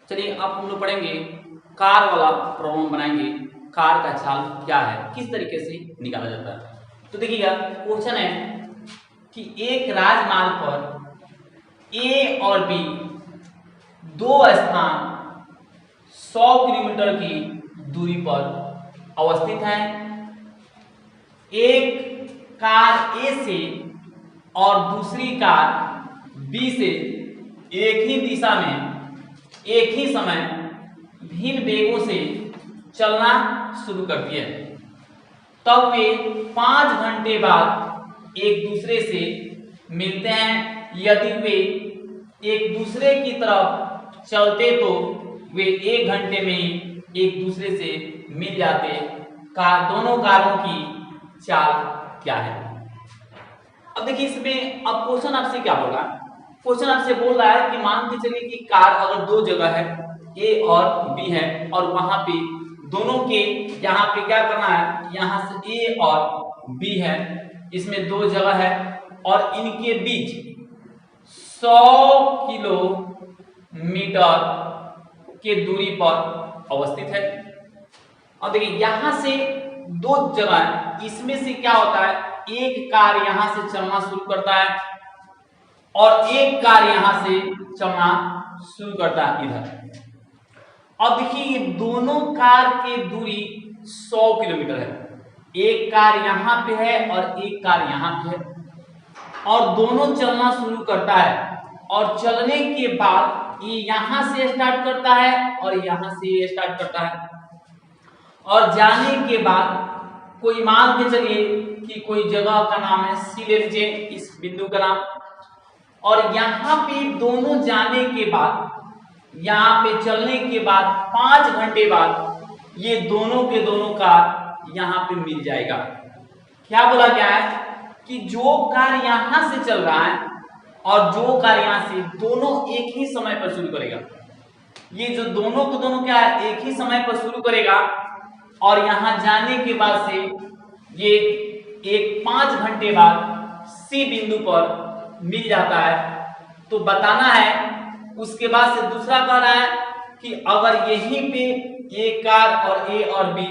चलिए अब हम लोग पढ़ेंगे कार वाला प्रॉब्लम बनाएंगे। कार का चाल क्या है, किस तरीके से निकाला जाता है। तो देखिएगा क्वेश्चन है कि एक राजमार्ग पर ए और बी दो स्थान 100 किलोमीटर की दूरी पर अवस्थित है। एक कार ए से और दूसरी कार बी से एक ही दिशा में एक ही समय भिन्न वेगों से चलना शुरू करती है। तब वे 5 घंटे बाद एक दूसरे से मिलते हैं। यदि वे एक दूसरे की तरफ चलते तो वे 1 घंटे में ही एक दूसरे से मिल जाते। दोनों कारों की चाल क्या है। अब देखिए इसमें अब क्वेश्चन आपसे क्या बोल रहा है। क्वेश्चन आपसे बोल रहा है कि मान के चलिए कि कार अगर दो जगह है ए और बी है और वहां पे दोनों के यहाँ पे क्या करना है, यहाँ से ए और बी है, इसमें दो जगह है और इनके बीच 100 किलोमीटर के दूरी पर अवस्थित है। और देखिए यहां से दो जगह है, इसमें से क्या होता है, एक कार यहां से चलना शुरू करता है और एक कार यहां से चलना शुरू करता है इधर। अब देखिए ये दोनों कार की दूरी 100 किलोमीटर है। एक कार यहां पे है और एक कार यहां पे है और दोनों चलना शुरू करता है और चलने के बाद ये यहां से स्टार्ट करता है और यहां से स्टार्ट करता है और जाने के बाद कोई मान के चलिए कि कोई जगह का नाम है सी ले लीजिए, इस बिंदु का नाम। और यहाँ पे दोनों जाने के बाद, यहाँ पे चलने के बाद 5 घंटे बाद ये दोनों के दोनों कार यहाँ पे मिल जाएगा। क्या बोला गया है कि जो कार यहाँ से चल रहा है और जो कार यहाँ से, दोनों एक ही समय पर शुरू करेगा। ये जो दोनों को दोनों क्या है, एक ही समय पर शुरू करेगा और यहाँ जाने के बाद से ये एक 5 घंटे बाद सी बिंदु पर मिल जाता है। तो बताना है, उसके बाद से दूसरा कह रहा है कि अगर यहीं पे ए कार और ए और बी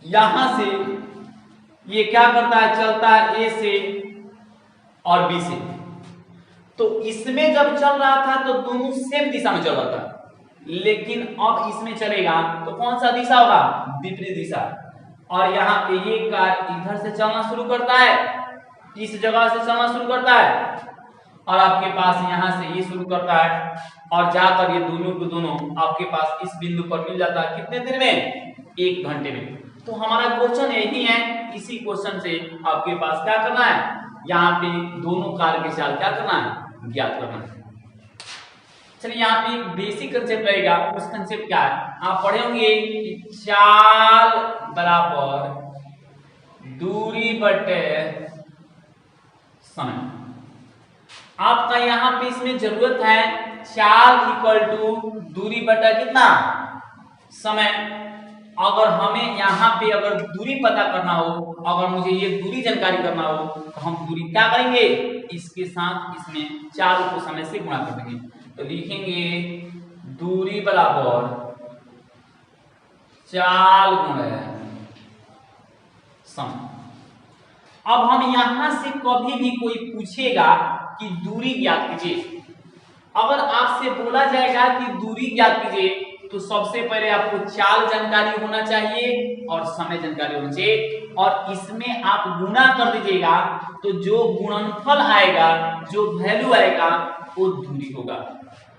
यहां से ये क्या करता है, चलता है ए से और बी से, तो इसमें जब चल रहा था तो दोनों सेम दिशा में चल रहा था, लेकिन अब इसमें चलेगा तो कौन सा दिशा होगा, विपरीत दिशा। और यहाँ पे ये कार इधर से चलना शुरू करता है, इस जगह से चलना शुरू करता है और आपके पास यहाँ से ये शुरू करता है और जाकर ये दोनों को दोनों आपके पास इस बिंदु पर मिल जाता है। कितने देर में, 1 घंटे में। तो हमारा क्वेश्चन यही है, इसी क्वेश्चन से आपके पास क्या करना है, यहाँ पे दोनों कार की चाल क्या करना है, ज्ञात करना है। चलिए यहाँ पे बेसिक कंसेप्ट रहेगा। उस कंसेप्ट क्या है, आप पढ़े होंगे कि चाल बराबर दूरी बटे समय। आपका यहाँ पे इसमें जरूरत है चाल इक्वल टू दूरी बटा कितना, समय। अगर हमें यहाँ पे अगर दूरी पता करना हो, अगर मुझे ये दूरी जानकारी करना हो तो हम दूरी क्या करेंगे, इसके साथ इसमें 4 को समय से गुणा कर देंगे। तो लिखेंगे दूरी बराबर चाल गुणे समय। अब हम यहां से कभी भी कोई पूछेगा कि दूरी ज्ञात कीजिए, अगर आपसे बोला जाएगा कि दूरी ज्ञात कीजिए तो सबसे पहले आपको चाल जानकारी होना चाहिए और समय जानकारी होना चाहिए और इसमें आप गुणा कर दीजिएगा तो जो गुणनफल आएगा, जो वैल्यू आएगा वो दूरी होगा।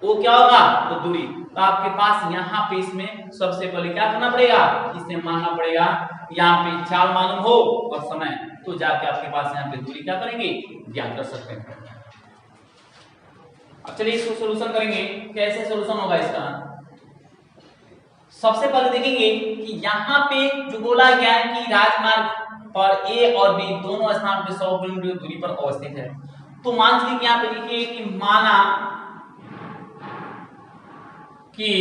वो क्या होगा, तो दूरी। तो आपके पास यहाँ पे इसमें सबसे पहले क्या करना पड़ेगा, इसे मानना पड़ेगा, यहाँ पे चाल मालूम हो और समय, तो जाके आपके पास यहाँ पे दूरी क्या करेंगे, ज्ञात कर सकते हैं। अब चलिए इसको सोल्यूशन करेंगे। कैसे सोल्यूशन होगा इसका, सबसे पहले देखेंगे कि यहाँ पे जो बोला गया है कि राजमार्ग पर ए और बी दोनों स्थान पे 100 किलोमीटर दूरी पर अवस्थित है। तो मान लीजिए यहाँ पे लिखिए कि माना कि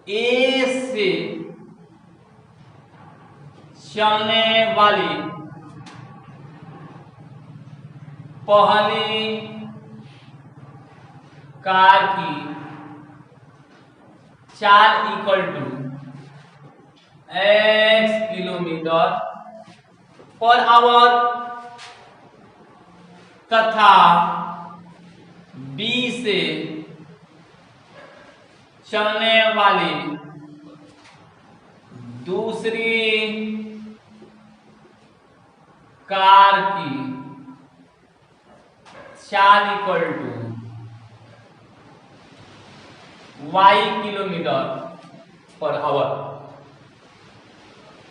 ए से चलने वाली पहली कार की चाल equal to x kilometre per hour तथा B से चलने वाली दूसरी कार की चाल equal to y kilometre per hour.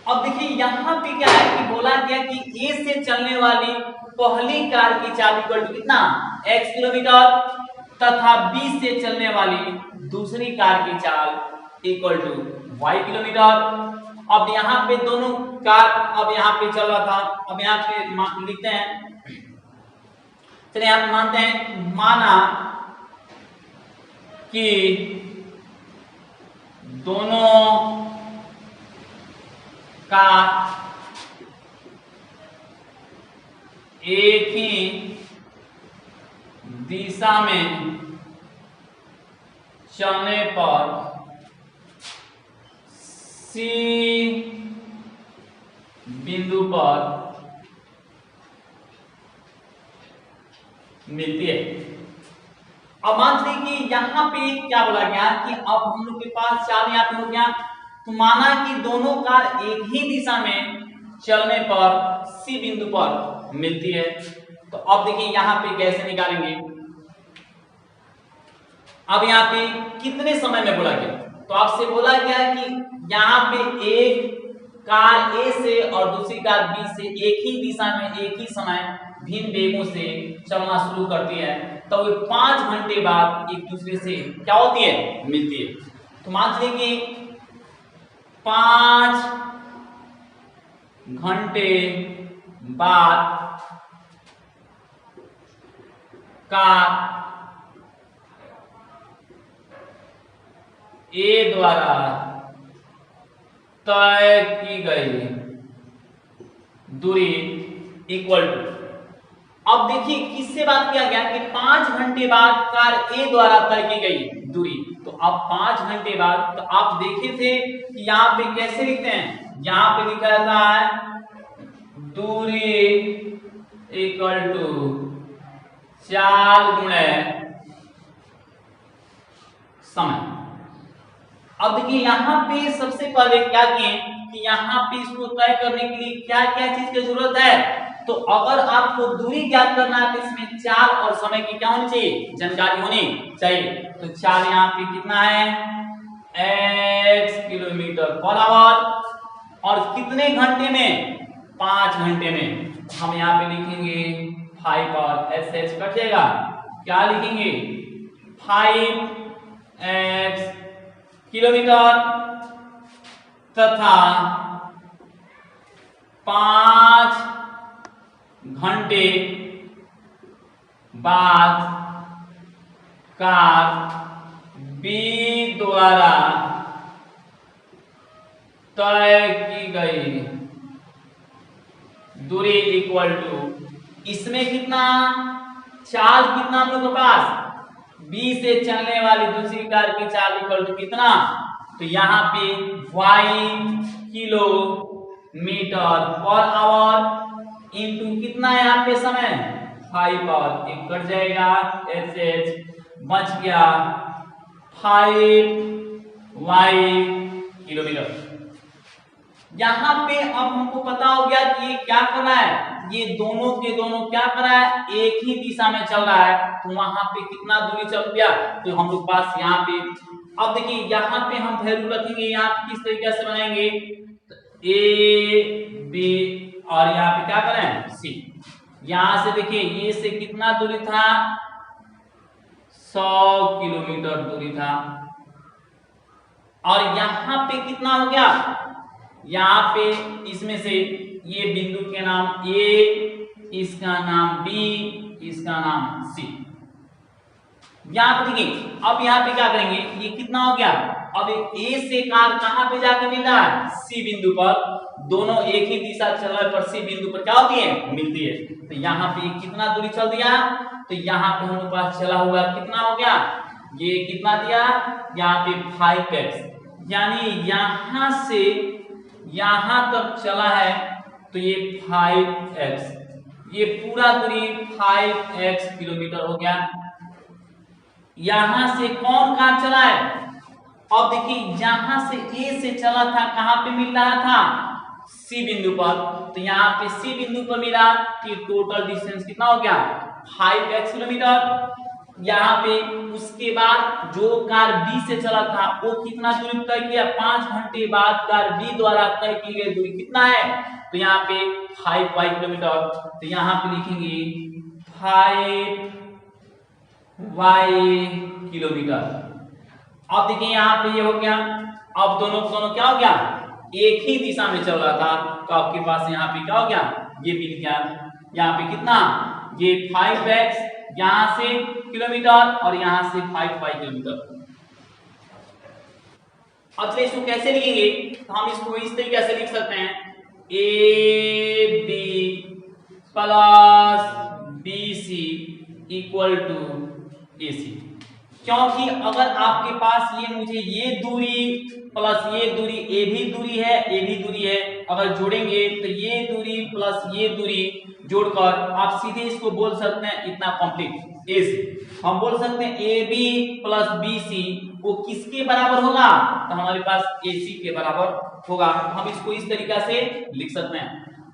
अब देखिए यहां पे क्या है कि बोला गया कि A से चलने वाली पहली कार की चाल इक्वल टू कितना x किलोमीटर तथा B से चलने वाली दूसरी कार की चाल इक्वल टू y किलोमीटर। अब यहाँ पे दोनों कार अब यहाँ पे चल रहा था, अब यहाँ पे लिखते हैं, चलिए आप मानते हैं, माना कि दोनों कार एक ही दिशा में चलने पर C बिंदु पर मिलती है। अब मान लीजिए कि यहाँ पे क्या बोला गया कि अब हम लोग के पास चाल यहाँ पे हो गया, तो माना कि दोनों कार एक ही दिशा में चलने पर C बिंदु पर मिलती है। तो अब देखिए यहाँ पे कैसे निकालेंगे। अब यहाँ पे कितने समय में बोला गया, तो आपसे बोला गया कि यहाँ पे एक कार A से और दूसरी कार B से एक ही दिशा में एक ही समय भिन्न वेगों से चलना शुरू करती है, तो वे 5 घंटे बाद एक दूसरे से क्या होती है, मिलती है। तो मान लीजिए कि 5 घंटे बाद कार A द्वारा तय की गई दूरी इक्वल टू, अब देखिए किससे बात किया गया कि 5 घंटे बाद कार A द्वारा तय की गई दूरी, तो अब 5 घंटे बाद, तो आप देखे थे कि यहाँ पे कैसे लिखते हैं, यहाँ पे लिखा रहता है दूरी इक्वल टू चाल गुणे समय। अब देखिए यहाँ पे सबसे पहले क्या किए कि यहाँ पे इसको तय करने के लिए क्या क्या चीज की जरूरत है, तो अगर आपको दूरी ज्ञात करना है तो इसमें चाल और समय की क्या होनी चाहिए, जानकारी होनी चाहिए। तो चाल यहाँ पे कितना है x किलोमीटर पर आवर, और कितने घंटे में, 5 घंटे में। हम यहाँ पे लिखेंगे 5 और एस कट जाएगा, क्या लिखेंगे 5x किलोमीटर तथा 5 घंटे बाद कार B द्वारा तय की गई दूरी इक्वल टू, इसमें कितना चाल कितना हम लोग के पास, B से चलने वाली दूसरी कार की चाल इक्वल टू कितना, तो यहाँ पे y kilometre per our into कितना है यहाँ पे समय 5 और एक कट जाएगा, एच बच गया 5y किलोमीटर। यहाँ पे अब हमको पता हो गया कि ये क्या कर रहा है, ये दोनों के दोनों क्या कर रहा है, एक ही दिशा में चल रहा है, तो वहां पे कितना दूरी चल गया, तो हम लोग पास यहाँ पे, अब देखिए यहाँ पे हम वैल्यू रखेंगे, यहाँ पे किस तरीके से बनाएंगे, ए बी और यहाँ पे क्या करें सी। यहाँ से देखिए ये से कितना दूरी था, 100 किलोमीटर दूरी था, और यहाँ पे कितना हो गया, यहाँ पे इसमें से ये बिंदु के नाम ए, इसका नाम बी, इसका नाम सी। यहाँ पे देखिए अब यहाँ पे क्या करेंगे, ये कितना हो गया, अब ए से कार कहां पे जाकर मिल रहा है, सी बिंदु पर, दोनों एक ही दिशा चल रहे पर सी बिंदु पर क्या होती है, मिलती है। तो यहाँ पे कितना दूरी चल दिया, तो यहाँ पे हमारे पास चला हुआ कितना हो गया, ये कितना दिया, यहाँ पे 5x, यानी यहां से यहां तक चला है तो ये 5x, ये पूरा दूरी 5x किलोमीटर हो गया। यहां से कौन कहां चला है, अब देखिए यहां से A से चला था, कहां पे मिल रहा था, C बिंदु पर, तो यहाँ पे C बिंदु पर मिला कि टोटल डिस्टेंस कितना हो गया 5x किलोमीटर। यहाँ पे उसके बाद जो कार B से चला था वो कितना दूरी तय किया, 5 घंटे बाद कार B द्वारा तय की गई दूरी कितना है, तो यहाँ पे 5y किलोमीटर, तो यहाँ पे लिखेंगे 5y किलोमीटर। अब देखिए यहाँ पे ये हो गया, अब दोनों क्या हो गया, एक ही दिशा में चल रहा था, तो आपके पास यहाँ पे क्या हो गया, ये मिल गया। यहाँ पे कितना, ये 5x यहाँ से किलोमीटर और यहाँ से 5y किलोमीटर। अब चलिए इसको कैसे लिखेंगे, तो हम इसको इस तरीके से लिख सकते हैं, AB plus BC equal to AC, क्योंकि अगर आपके पास ये मुझे ये दूरी प्लस ये दूरी, ए भी दूरी है, अगर जोड़ेंगे तो ये दूरी प्लस ये दूरी जोड़कर आप सीधे इसको बोल सकते हैं इतना कंप्लीट एसी। हम बोल सकते हैं A B plus B C वो किसके बराबर होगा, तो हमारे पास एसी के बराबर होगा। हम इसको इस तरीका से लिख सकते हैं।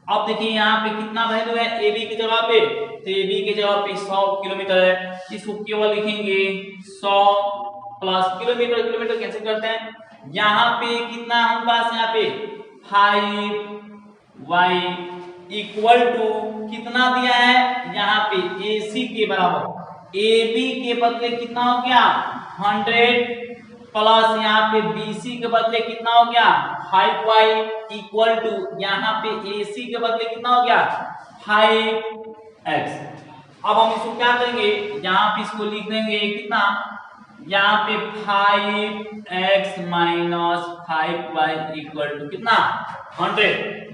अब देखिए यहाँ पे कितना वैल्यू है ए बी की जगह पे, तो ए बी की जगह पे 100 किलोमीटर है, इसको केवल लिखेंगे 100 प्लस किलोमीटर, किलोमीटर कैंसिल करते हैं, यहाँ पे कितना हमारे पास, यहाँ पे 5y इक्वल टू कितना दिया है, यहाँ पे AC के बराबर, AB के बदले कितना हो गया 100 प्लस यहाँ पे BC के बदले कितना हो गया 5y इक्वल टू यहाँ पे AC के बदले कितना हो गया 5x। अब हम इसको क्या करेंगे, यहाँ पे इसको लिख देंगे कितना, यहाँ पे 5x minus 5y equal to कितना 100।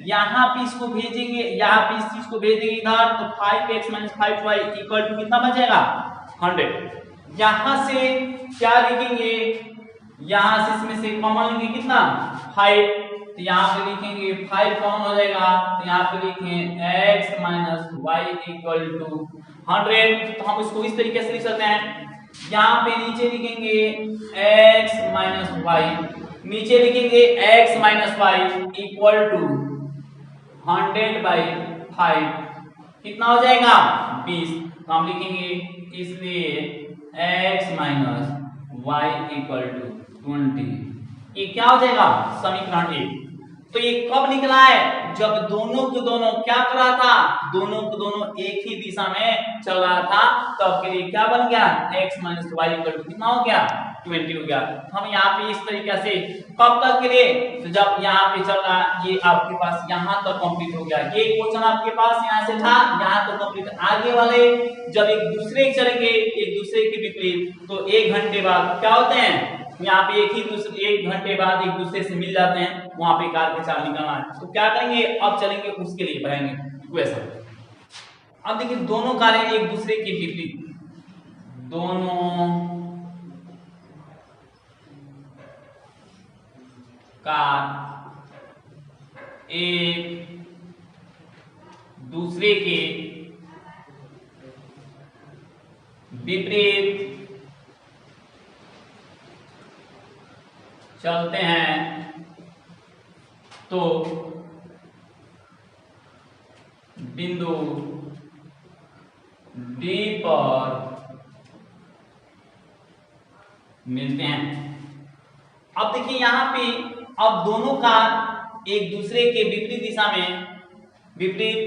यहाँ पे इसको भेजेंगे, यहाँ पे इस चीज को भेजेंगे इधर, तो 5x minus 5y equal to कितना बचेगा 100। यहाँ से क्या लिखेंगे, यहाँ से इसमें से कॉमन लेंगे कितना 5, तो यहाँ पे लिखेंगे 5 कॉमन हो जाएगा, तो यहाँ पे लिखेंगे x minus Y equal to 100। तो हम इसको इस तरीके से लिख सकते हैं, यहाँ पे नीचे लिखेंगे x माइनस वाई, नीचे लिखेंगे x minus Y equal to 100/5 कितना हो जाएगा 20। तो हम लिखेंगे इसलिए x minus Y equal to 20, ये क्या हो जाएगा समीकरण 1। तो ये कब निकला है, जब दोनों के दोनों क्या कर रहा था, दोनों के दोनों एक ही दिशा में चल रहा था, तब के लिए क्या बन गया x minus Y equal to कितना हो गया 20 हो गया। हम यहाँ पे इस तरीके से कब तक के लिए, तो जब यहाँ पे चल रहा, ये आपके पास यहाँ तक कंप्लीट हो गया, ये क्वेश्चन आपके पास यहाँ से था यहाँ तक कंप्लीट। आगे वाले जब एक दूसरे चलेंगे, एक दूसरे के विपरीत, तो 1 घंटे बाद क्या होते हैं, यहाँ पे एक घंटे बाद एक दूसरे से मिल जाते हैं, वहां पे कार के चाल निकालना है, तो क्या करेंगे, अब चलेंगे उसके लिए पढ़ेंगे इक्वेशन। अब देखिए दोनों कारें एक दूसरे के विपरीत, दोनों कार एक दूसरे के विपरीत चलते हैं, तो बिंदु डी पर मिलते हैं। अब देखिए यहाँ पे अब दोनों कार एक दूसरे के विपरीत दिशा में विपरीत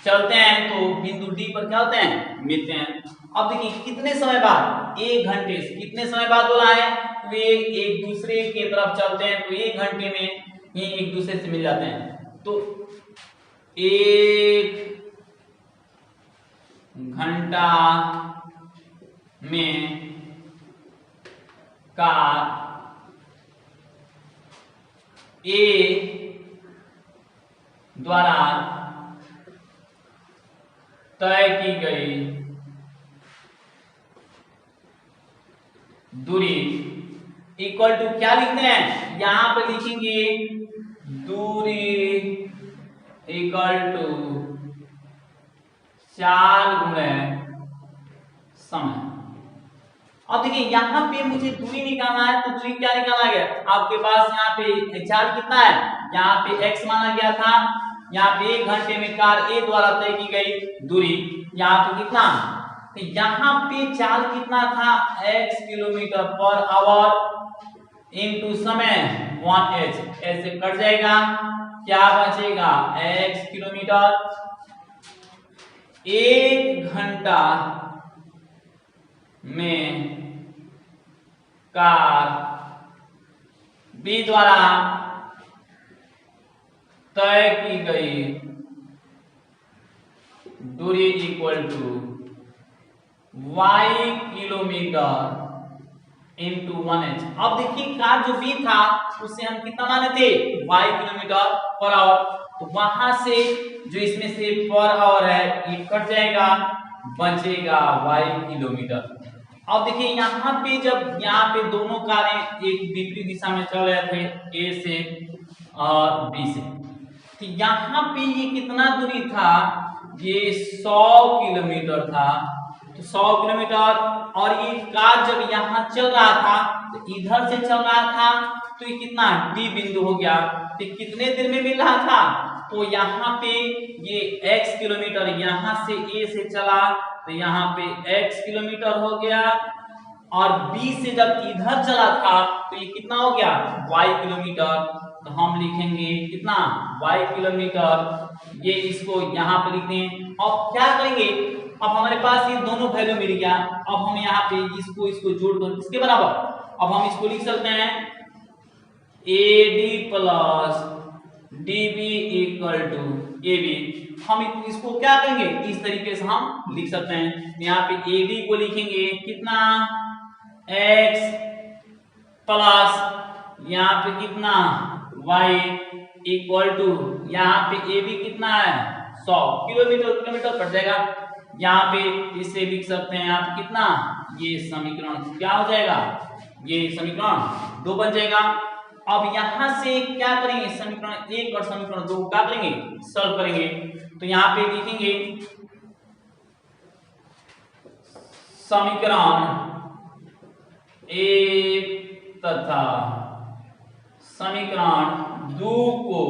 चलते हैं, तो बिंदु डी पर क्या होते हैं मिलते हैं। अब देखिए कितने समय बाद, 1 घंटे से, कितने समय बाद बोला है, वे एक दूसरे के तरफ चलते हैं, तो 1 घंटे में ही एक दूसरे से मिल जाते हैं। तो 1 घंटा में कार ए द्वारा तय की गई दूरी इक्वल टू क्या लिखते हैं, यहां पे लिखेंगे दूरी इक्वल टू चाल गुणे समय। अब देखिए यहाँ पे मुझे दूरी निकालना है, तो दूरी क्या निकाला गया, आपके पास यहाँ पे चाल कितना है, यहाँ पे x माना गया था, यहाँ पे 1 घंटे में कार A द्वारा तय की गई दूरी, यहाँ पे कितना, तो यहाँ पे चाल कितना था, x kilometre per our into समय 1h, ऐसे कट जाएगा, क्या बचेगा, x किलोमीटर 1 घंटा में कार B द्वारा तय की गई दूरी equal to y kilometre into 1h। अब देखिए कार जो B था उससे हम कितना माने थे, y किलोमीटर पर आवर, तो वहां से जो इसमें से पर आवर है ये कट जाएगा, बचेगा y किलोमीटर। अब देखिए यहाँ पे जब यहाँ पे दोनों कारें एक विपरीत दिशा में चल रहे थे, A से और B से, तो यहाँ पे ये कितना दूरी था, ये 100 किलोमीटर था, तो 100 किलोमीटर, और ये कार जब यहाँ चल रहा था तो इधर से चल रहा था, तो ये कितना D बिंदु हो गया, तो कितने देर में मिल रहा था, तो यहाँ पे ये x किलोमीटर यहाँ से A से चला, तो यहाँ पे x किलोमीटर हो गया, और B से जब इधर चला था तो ये कितना हो गया, y किलोमीटर, तो हम लिखेंगे कितना, y किलोमीटर, ये इसको यहाँ पे लिख दें। अब क्या करेंगे, अब हमारे पास ये दोनों वैल्यू मिल गया, अब हम यहाँ पे इसको जोड़ दो इसके बराबर, अब हम इसको लिख सकते हैं AD plus DB equal to AB। हम इसको क्या करेंगे, इस तरीके से हम लिख सकते हैं, यहाँ पे AD को लिखेंगे कितना, x प्लस यहाँ पे कितना y इक्वल टू, यहाँ पे AB कितना है 100 किलोमीटर, किलोमीटर कट जाएगा, यहाँ पे इसे लिख सकते हैं आप कितना, ये समीकरण क्या हो जाएगा, ये समीकरण 2 बन जाएगा। अब यहां से क्या करेंगे, समीकरण 1 और समीकरण 2 क्या करेंगे, सॉल्व करेंगे, तो यहाँ पे लिखेंगे समीकरण 1 तथा समीकरण 2 को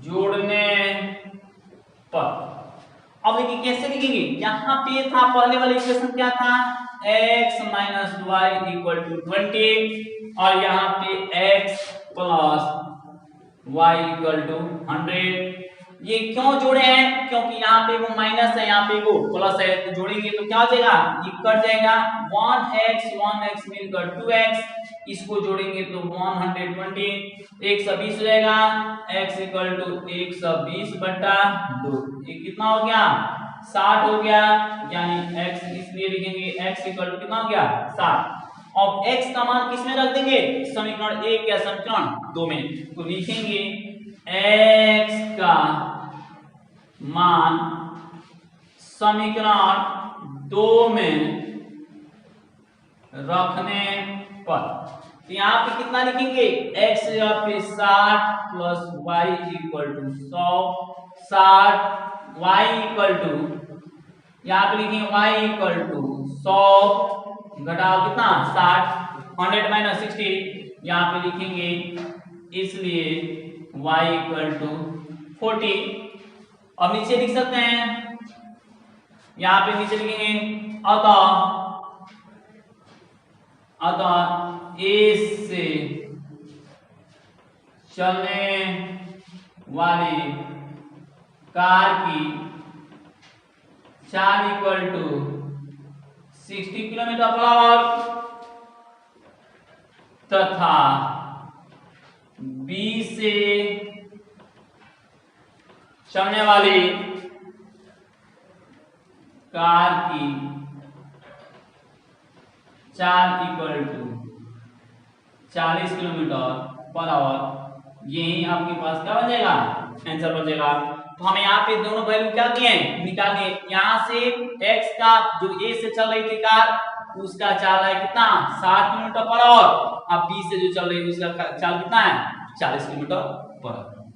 जोड़ने पर, अब देखिए कैसे लिखेंगे, यहाँ पे था पहले वाले इक्वेशन क्या था, x minus Y equal to 20, और यहाँ पे x plus Y equal to 100। ये क्यों जोड़े हैं, क्योंकि यहाँ पे वो माइनस है, यहाँ पे वो प्लस है, तो जोड़ेंगे तो क्या हो जाएगा, ये कट जाएगा, 1x मिलकर 2x, इसको जोड़ेंगे तो 120, 120 हो जाएगा, x इक्वल टू 120 बटा 2, ये कितना हो गया 60 हो गया, यानी x इसलिए लिखेंगे x इक्वल टू कितना हो गया 60। अब x का मान किसमें रख देंगे, समीकरण 1 या समीकरण 2 में, तो लिखेंगे x का मान समीकरण 2 में रखने पर, तो यहाँ पे कितना लिखेंगे, x यहाँ पे 60 plus Y equal to 100, 60 y equal to, यहाँ पे लिखेंगे y इक्वल टू 100 घटाओ कितना 60, 100 माइनस 60, यहाँ पे लिखेंगे इसलिए y इक्वल टू 40। अब नीचे लिख सकते हैं, यहाँ पे नीचे लिखेंगे अतः A से चलने वाली कार की चाल equal to 60 kilometre per hour तथा B से चलने वाली कार की चाल equal to 40 kilometre per hour, यही आपके पास क्या बन जाएगा, आंसर बन जाएगा। तो हमें यहाँ पे दोनों वैल्यू क्या दिए हैं, निकालिए, यहाँ से x का जो A से चल रही थी कार उसका चाल है कितना 60 किलोमीटर पर आवर। अब बी से जो चल रही है उसका चाल कितना है 40 किलोमीटर पर आवर।